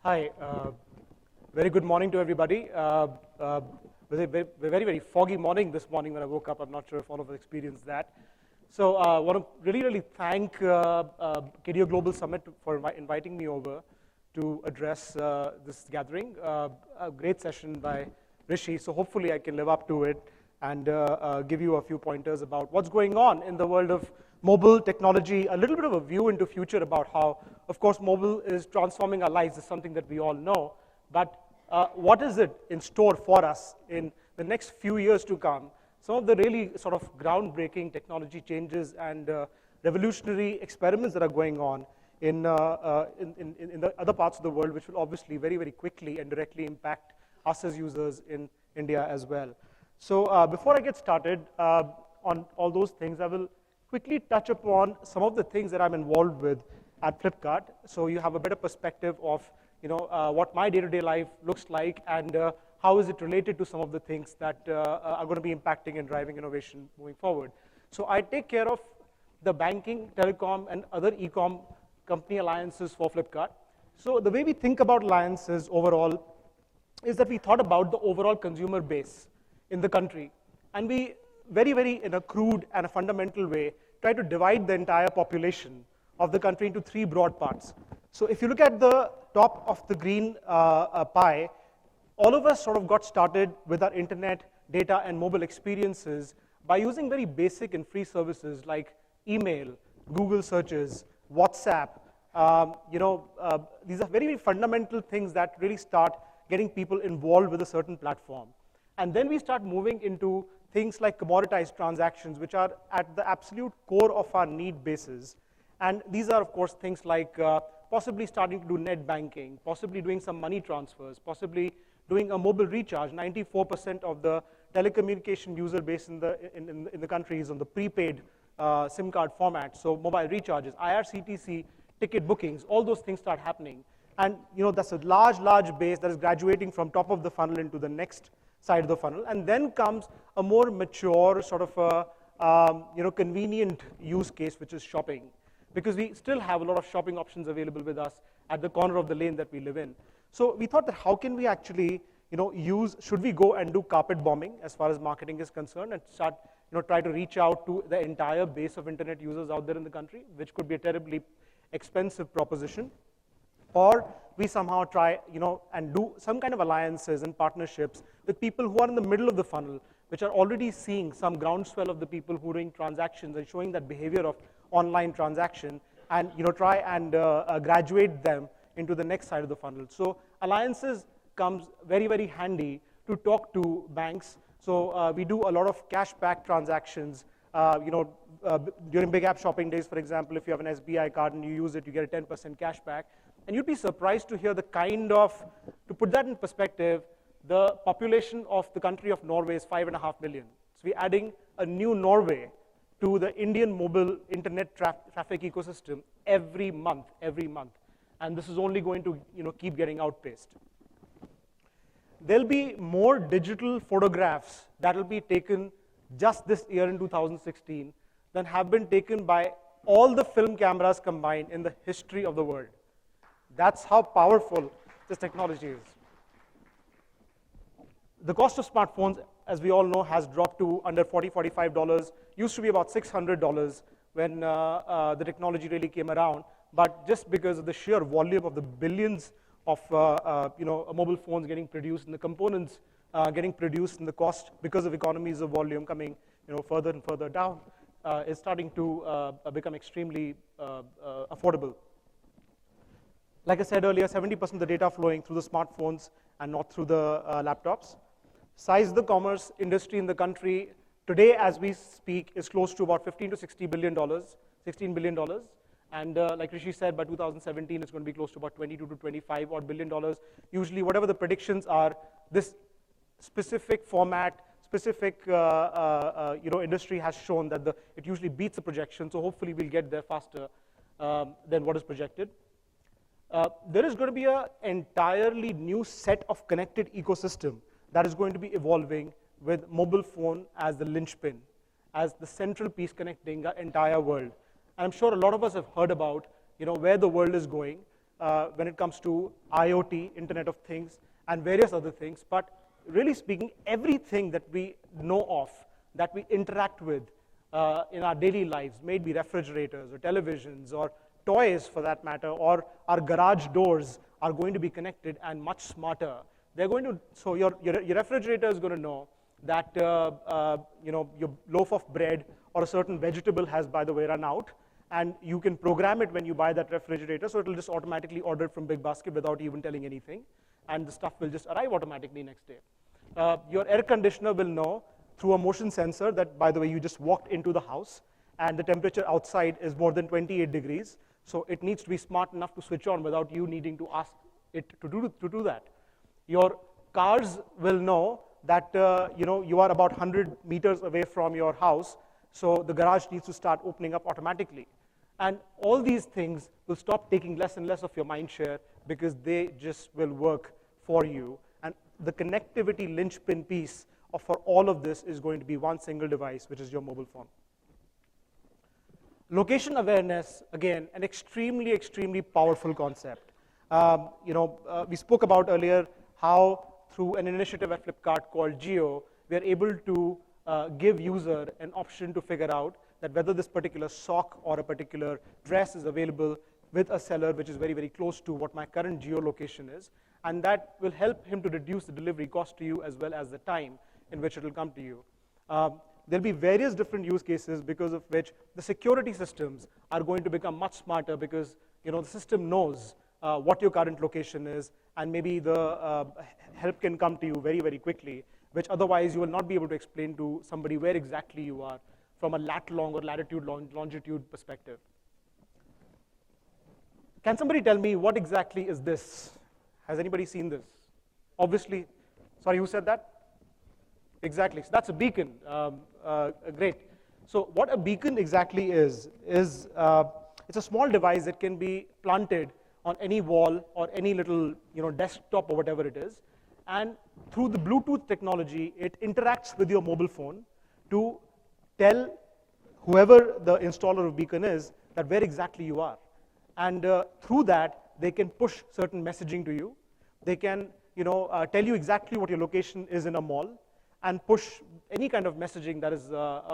Hi, very good morning to everybody. It was a very foggy morning this morning when I woke up. I'm not sure if all of us experienced that. So I want to really thank KDO Global Summit for inviting me over to address this gathering. A great session by Rishi, so hopefully I can live up to it and give you a few pointers about what's going on in the world of mobile technology, a little bit of a view into future about how, of course, mobile is transforming our lives is something that we all know, but what is it in store for us in the next few years to come? Some of the really sort of groundbreaking technology changes and revolutionary experiments that are going on in the other parts of the world, which will obviously very quickly and directly impact us as users in India as well. So before I get started on all those things, I will quickly touch upon some of the things that I'm involved with at Flipkart, so you have a better perspective of what my day-to-day life looks like and how is it related to some of the things that are going to be impacting and driving innovation moving forward. So I take care of the banking, telecom, and other e-com company alliances for Flipkart. So the way we think about alliances overall is that we thought about the overall consumer base in the country, and we very in a crude and a fundamental way try to divide the entire population of the country into three broad parts. So if you look at the top of the green pie, all of us sort of got started with our internet, data, and mobile experiences by using very basic and free services like email, Google searches, WhatsApp. These are very fundamental things that really start getting people involved with a certain platform. And then we start moving into things like commoditized transactions, which are at the absolute core of our need bases. And these are, of course, things like possibly starting to do net banking, possibly doing some money transfers, possibly doing a mobile recharge. 94% of the telecommunication user base in the country is on the prepaid SIM card format, so mobile recharges, IRCTC, ticket bookings, all those things start happening. And that's a large base that is graduating from top of the funnel into the next side of the funnel, and then comes a more mature sort of convenient use case, which is shopping, because we still have a lot of shopping options available with us at the corner of the lane that we live in. So we thought that how can we actually should we go and do carpet bombing as far as marketing is concerned and start try to reach out to the entire base of internet users out there in the country, which could be a terribly expensive proposition, or we somehow try and do some kind of alliances and partnerships with people who are in the middle of the funnel, which are already seeing some groundswell of the people who are doing transactions and showing that behavior of online transaction, and try and graduate them into the next side of the funnel. So alliances comes very handy to talk to banks. So we do a lot of cashback transactions. During big app shopping days, for example, if you have an SBI card and you use it, you get a 10% cashback. And you'd be surprised to hear the to put that in perspective, the population of the country of Norway is 5.5 million. So we're adding a new Norway to the Indian mobile internet traffic ecosystem every month. And this is only going to keep getting outpaced. There'll be more digital photographs that will be taken just this year in 2016 than have been taken by all the film cameras combined in the history of the world. That's how powerful this technology is. The cost of smartphones, as we all know, has dropped to under $40, $45. Used to be about $600 when the technology really came around. But just because of the sheer volume of the billions of mobile phones getting produced and the components getting produced and the cost because of economies of volume coming further and further down, is starting to become extremely affordable. Like I said earlier, 70% of the data flowing through the smartphones and not through the laptops. Size of the commerce industry in the country today, as we speak, is close to about $15 to $16 billion. And like Rishi said, by 2017, it's going to be close to about 22 to 25 odd billion dollars. Usually, whatever the predictions are, this specific format, specific industry has shown that it usually beats the projection. So hopefully, we'll get there faster than what is projected. There is going to be an entirely new set of connected ecosystem that is going to be evolving with mobile phone as the linchpin, as the central piece connecting the entire world. And I'm sure a lot of us have heard about where the world is going. when it comes to IoT, Internet of Things, and various other things. But really speaking, everything that we know of, that we interact with in our daily lives, may it be refrigerators or televisions or toys for that matter, or our garage doors, are going to be connected and much smarter. They're going to, so your refrigerator is going to know that your loaf of bread or a certain vegetable has, by the way, run out, and you can program it when you buy that refrigerator, so it'll just automatically order it from Big Basket without even telling anything, and the stuff will just arrive automatically next day. Your air conditioner will know through a motion sensor that, by the way, you just walked into the house and the temperature outside is more than 28 degrees, so it needs to be smart enough to switch on without you needing to ask it to do that. Your cars will know that you are about 100 meters away from your house, so the garage needs to start opening up automatically. And all these things will stop taking less and less of your mind share because they just will work for you. And the connectivity linchpin piece for all of this is going to be one single device, which is your mobile phone. Location awareness, again, an extremely, extremely powerful concept. We spoke about earlier how through an initiative at Flipkart called Geo, we are able to give user an option to figure out that whether this particular sock or a particular dress is available with a seller which is very, very close to what my current geolocation is, and that will help him to reduce the delivery cost to you as well as the time in which it will come to you. There'll be various different use cases because of which the security systems are going to become much smarter because the system knows what your current location is, and maybe the help can come to you very, very quickly, which otherwise you will not be able to explain to somebody where exactly you are from a lat-long or latitude-longitude perspective. Can somebody tell me what exactly is this? Has anybody seen this? Obviously, sorry, who said that? Exactly, so that's a beacon. Great. So what a beacon exactly is it's a small device that can be planted on any wall or any little desktop or whatever it is, and through the Bluetooth technology, it interacts with your mobile phone to tell whoever the installer of beacon is that where exactly you are. And through that, they can push certain messaging to you. They can tell you exactly what your location is in a mall and push any kind of messaging that is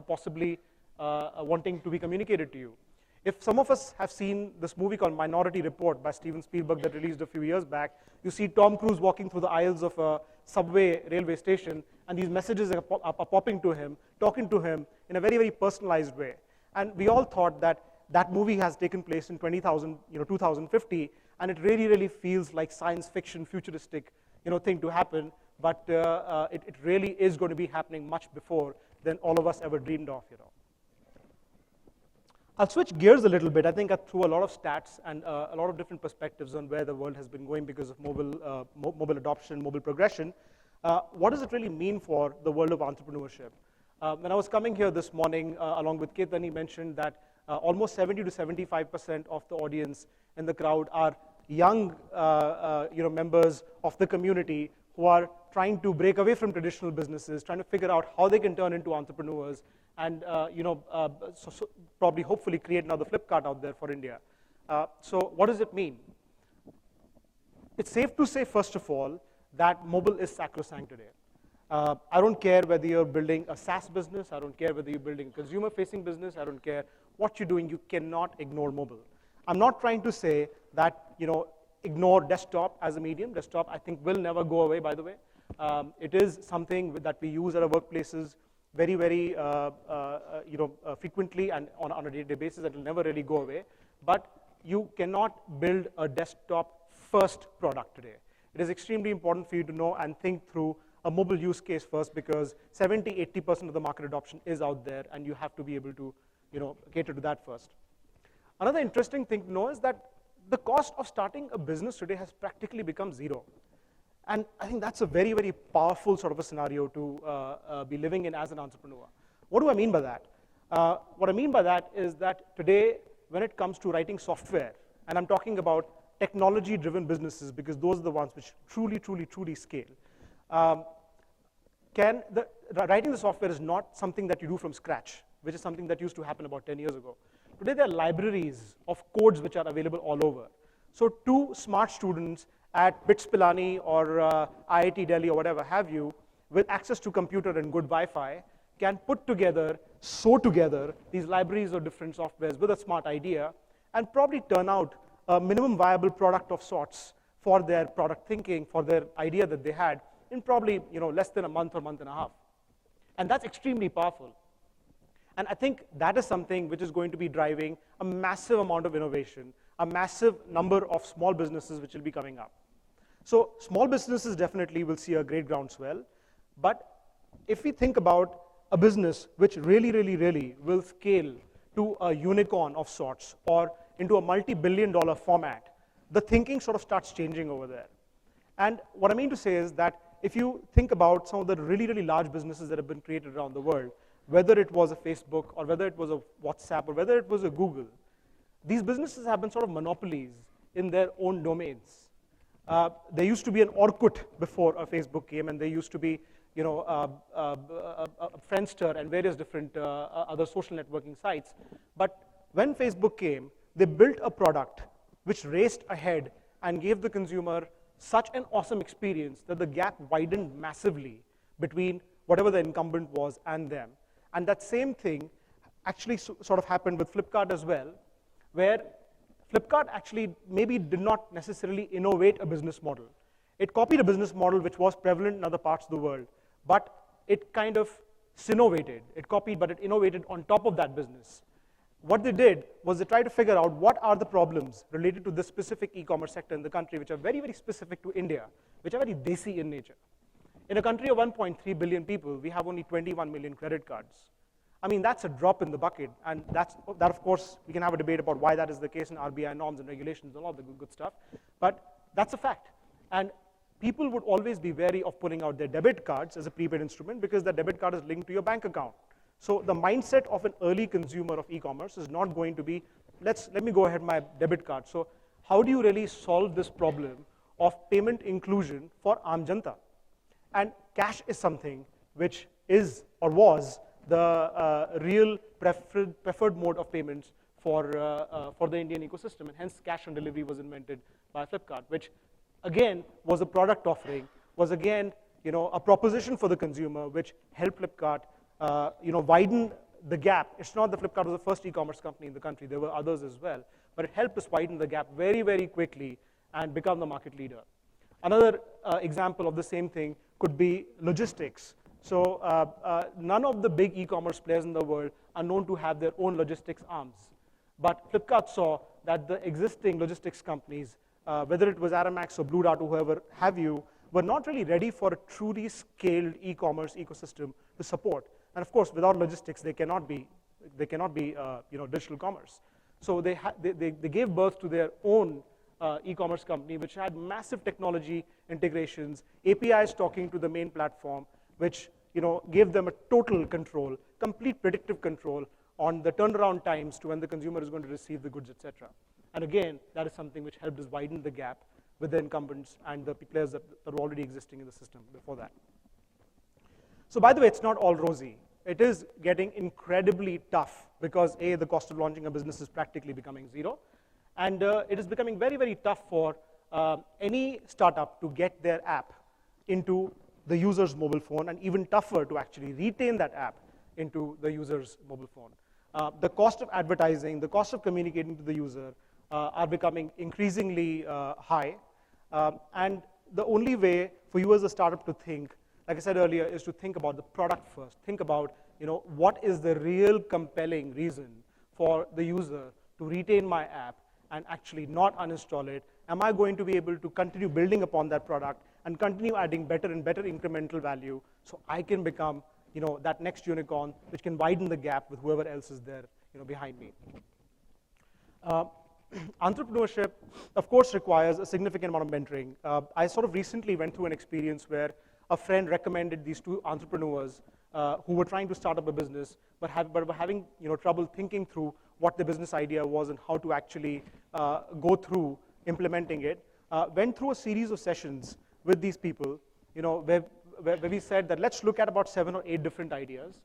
possibly wanting to be communicated to you. If some of us have seen this movie called Minority Report by Steven Spielberg that released a few years back, you see Tom Cruise walking through the aisles of a subway railway station, and these messages are popping to him, talking to him in a very, very personalized way. And we all thought that that movie has taken place in 2050, and it really, really feels like science fiction, futuristic thing to happen, but it really is going to be happening much before than all of us ever dreamed of. I'll switch gears a little bit. I think I threw a lot of stats and a lot of different perspectives on where the world has been going because of mobile adoption, mobile progression. What does it really mean for the world of entrepreneurship? When I was coming here this morning, along with Ketan, he mentioned that almost 70 to 75% of the audience in the crowd are young members of the community who are trying to break away from traditional businesses, trying to figure out how they can turn into entrepreneurs, and probably, hopefully, create another Flipkart out there for India. So what does it mean? It's safe to say, first of all, that mobile is sacrosanct today. I don't care whether you're building a SaaS business, I don't care whether you're building a consumer-facing business, I don't care what you're doing, you cannot ignore mobile. I'm not trying to say that, ignore desktop as a medium. Desktop, I think, will never go away, by the way. It is something that we use at our workplaces very, very frequently and on a day-to-day basis. It will never really go away. But you cannot build a desktop-first product today. It is extremely important for you to know and think through a mobile use case first, because 70–80% of the market adoption is out there, and you have to be able to cater to that first. Another interesting thing to know is that the cost of starting a business today has practically become zero. And I think that's a very, very powerful sort of a scenario to be living in as an entrepreneur. What do I mean by that? What I mean by that is that today, when it comes to writing software, and I'm talking about technology-driven businesses because those are the ones which truly, truly, truly scale, writing the software is not something that you do from scratch, which is something that used to happen about 10 years ago. Today, there are libraries of codes which are available all over. So 2 smart students at BITS Pilani or IIT Delhi or whatever have you, with access to computer and good Wi-Fi, can put together, sew together these libraries of different softwares with a smart idea and probably turn out a minimum viable product of sorts for their product thinking, for their idea that they had in probably less than a month or month and a half. And that's extremely powerful. And I think that is something which is going to be driving a massive amount of innovation, a massive number of small businesses which will be coming up. So small businesses definitely will see a great groundswell. But if we think about a business which really will scale to a unicorn of sorts or into a multi-billion-dollar format, the thinking sort of starts changing over there. And what I mean to say is that if you think about some of the really large businesses that have been created around the world, whether it was a Facebook or whether it was a WhatsApp or whether it was a Google, these businesses have been sort of monopolies in their own domains. There used to be an Orkut before a Facebook came, and there used to be Friendster and various different other social networking sites. But when Facebook came, they built a product which raced ahead and gave the consumer such an awesome experience that the gap widened massively between whatever the incumbent was and them. And that same thing actually sort of happened with Flipkart as well, where Flipkart actually maybe did not necessarily innovate a business model. It copied a business model which was prevalent in other parts of the world, but it kind of synovated. It copied, but it innovated on top of that business. What they did was they tried to figure out what are the problems related to this specific e-commerce sector in the country, which are very specific to India, which are very desi in nature. In a country of 1.3 billion people, we have only 21 million credit cards. I mean, that's a drop in the bucket, and that of course, we can have a debate about why that is the case in RBI norms and regulations and all the good stuff, but that's a fact. And people would always be wary of pulling out their debit cards as a prepaid instrument because the debit card is linked to your bank account. So the mindset of an early consumer of e-commerce is not going to be, let me go ahead my debit card. So how do you really solve this problem of payment inclusion for Aam Janta? And cash is something which is or was the real preferred mode of payments for the Indian ecosystem, and hence cash on delivery was invented by Flipkart, which again was a product offering, was again a proposition for the consumer, which helped Flipkart widen the gap. It's not that Flipkart was the first e-commerce company in the country; there were others as well, but it helped us widen the gap very quickly and become the market leader. Another example of the same thing could be logistics. So none of the big e-commerce players in the world are known to have their own logistics arms. But Flipkart saw that the existing logistics companies, whether it was Aramax or Blue Dart or whoever have you, were not really ready for a truly scaled e-commerce ecosystem to support. And of course, without logistics, they cannot be digital commerce. So they gave birth to their own e-commerce company, which had massive technology integrations, APIs talking to the main platform, which gave them a total control, complete predictive control on the turnaround times to when the consumer is going to receive the goods, etc. And again, that is something which helped us widen the gap with the incumbents and the players that were already existing in the system before that. So by the way, it's not all rosy. It is getting incredibly tough because A, the cost of launching a business is practically becoming zero, and it is becoming very tough for any startup to get their app into the user's mobile phone, and even tougher to actually retain that app into the user's mobile phone. The cost of advertising, the cost of communicating to the user are becoming increasingly high. And the only way for you as a startup to think, like I said earlier, is to think about the product first. Think about what is the real compelling reason for the user to retain my app and actually not uninstall it. Am I going to be able to continue building upon that product and continue adding better and better incremental value so I can become that next unicorn which can widen the gap with whoever else is there behind me. Entrepreneurship, of course, requires a significant amount of mentoring. I sort of recently went through an experience where a friend recommended these 2 entrepreneurs who were trying to start up a business but were having trouble thinking through what the business idea was and how to actually go through implementing it. Went through a series of sessions with these people, where we said that let's look at about 7 or 8 different ideas.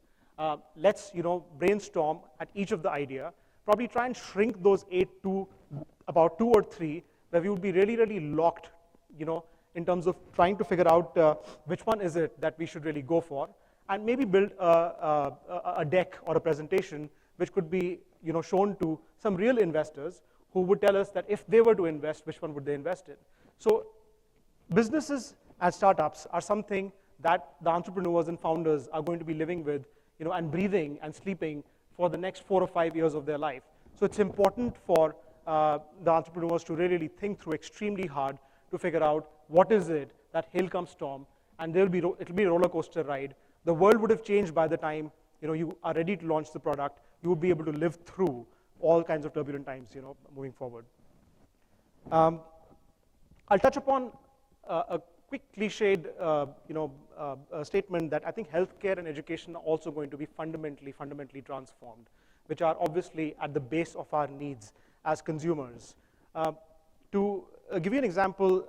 Let's brainstorm at each of the idea, probably try and shrink those 8 to about 2 or 3, where we would be really, really locked, in terms of trying to figure out which one is it that we should really go for, and maybe build a deck or a presentation which could be, shown to some real investors who would tell us that if they were to invest, which one would they invest in. So businesses and startups are something that the entrepreneurs and founders are going to be living with, and breathing and sleeping for the next 4 or 5 years of their life. So it's important for the entrepreneurs to really think through extremely hard to figure out what is it that hail come storm, and it'll be a roller coaster ride. The world would have changed by the time you are ready to launch the product. You would be able to live through all kinds of turbulent times, moving forward. I'll touch upon a quick cliched, statement that I think healthcare and education are also going to be fundamentally transformed, which are obviously at the base of our needs as consumers. To give you an example,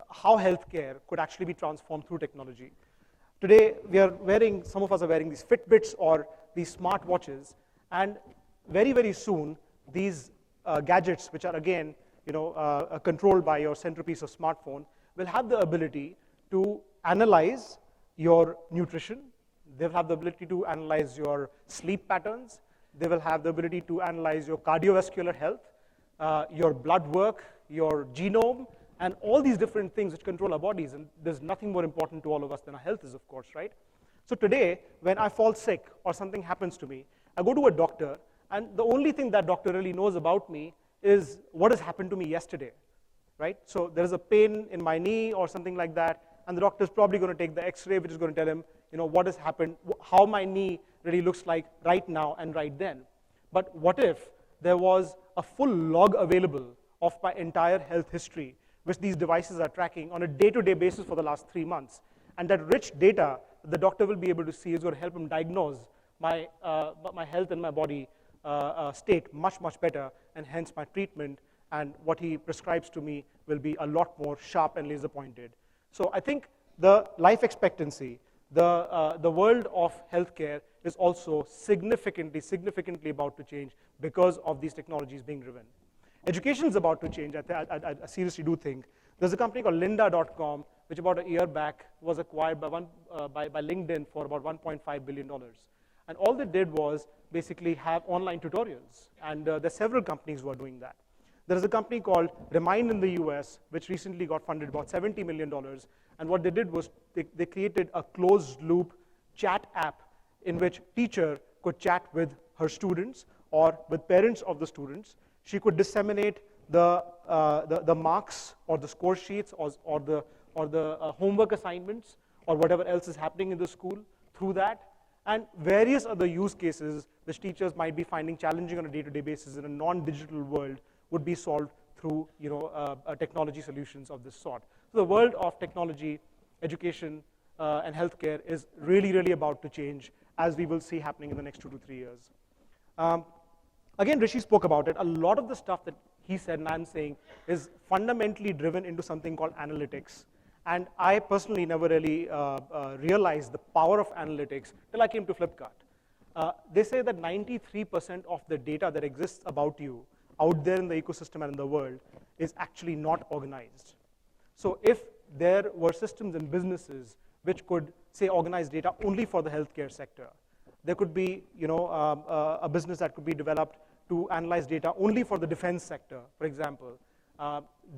how healthcare could actually be transformed through technology. Today, some of us are wearing these Fitbits or these smart watches, and very, very soon, these gadgets, which are again, controlled by your centerpiece of smartphone, will have the ability to analyze your nutrition. They'll have the ability to analyze your sleep patterns. They will have the ability to analyze your cardiovascular health, your blood work, your genome, and all these different things which control our bodies. And there's nothing more important to all of us than our health is, of course, right? So today, when I fall sick or something happens to me, I go to a doctor, and the only thing that doctor really knows about me is what has happened to me yesterday, right? So there is a pain in my knee or something like that, and the doctor is probably going to take the X-ray, which is going to tell him, what has happened, how my knee really looks like right now and right then. But what if there was a full log available of my entire health history, which these devices are tracking on a day-to-day basis for the last 3 months, and that rich data the doctor will be able to see is going to help him diagnose my health and my body state much better, and hence my treatment and what he prescribes to me will be a lot more sharp and laser pointed. So I think the life expectancy, the world of healthcare is also significantly about to change because of these technologies being driven. Education is about to change. I seriously do think. There's a company called lynda.com, which about a year back was acquired by LinkedIn for about $1.5 billion. And all they did was basically have online tutorials. And there are several companies who are doing that. There is a company called Remind in the US, which recently got funded about $70 million. And what they did was they created a closed loop chat app in which teacher could chat with her students or with parents of the students. She could disseminate the marks or the score sheets or the homework assignments or whatever else is happening in the school through that, and various other use cases which teachers might be finding challenging on a day-to-day basis in a non-digital world would be solved through technology solutions of this sort. So the world of technology, education, and healthcare is really about to change, as we will see happening in the next 2 to 3 years. Again, Rishi spoke about it. A lot of the stuff that he said and I'm saying is fundamentally driven into something called analytics. And I personally never really realized the power of analytics till I came to Flipkart. They say that 93% of the data that exists about you out there in the ecosystem and in the world is actually not organized. So if there were systems and businesses which could, say, organize data only for the healthcare sector, there could be a business that could be developed to analyze data only for the defense sector, for example.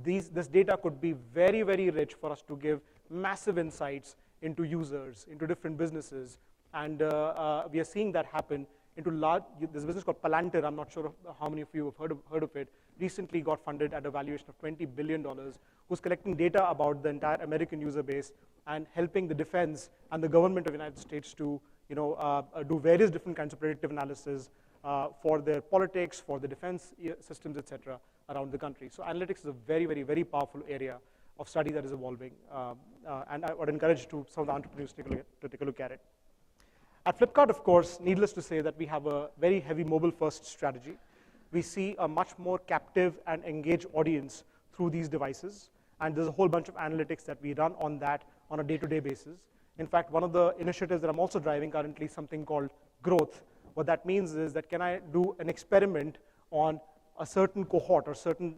This data could be very rich for us to give massive insights into users, into different businesses. And we are seeing that happen into large. There's a business called Palantir. I'm not sure how many of you have heard of it. Recently got funded at a valuation of $20 billion, who's collecting data about the entire American user base and helping the defense and the government of the United States to do various different kinds of predictive analysis for their politics, for the defense systems, etc., around the country. So analytics is a very powerful area of study that is evolving, and I would encourage some of the entrepreneurs to take a look at it. At Flipkart, of course, needless to say that we have a very heavy mobile-first strategy. We see a much more captive and engaged audience through these devices, and there's a whole bunch of analytics that we run on that on a day-to-day basis. In fact, one of the initiatives that I'm also driving currently is something called growth. What that means is that can I do an experiment on a certain cohort or certain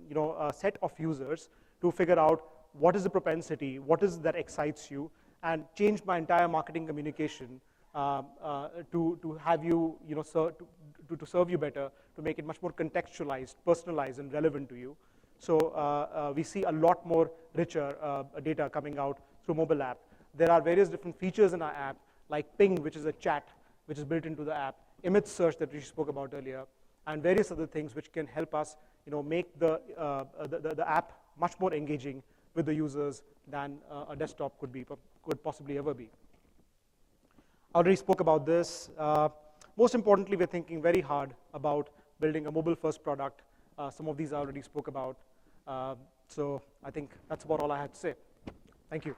set of users to figure out what is the propensity, what is that excites you, and change my entire marketing communication to have you, to serve you better, to make it much more contextualized, personalized, and relevant to you. So we see a lot more richer data coming out through mobile app. There are various different features in our app, like Ping, which is a chat, which is built into the app, image search that we spoke about earlier, and various other things which can help us, make the app much more engaging with the users than a desktop could possibly ever be. I already spoke about this. Most importantly, we're thinking very hard about building a mobile-first product. Some of these I already spoke about. So I think that's about all I had to say. Thank you.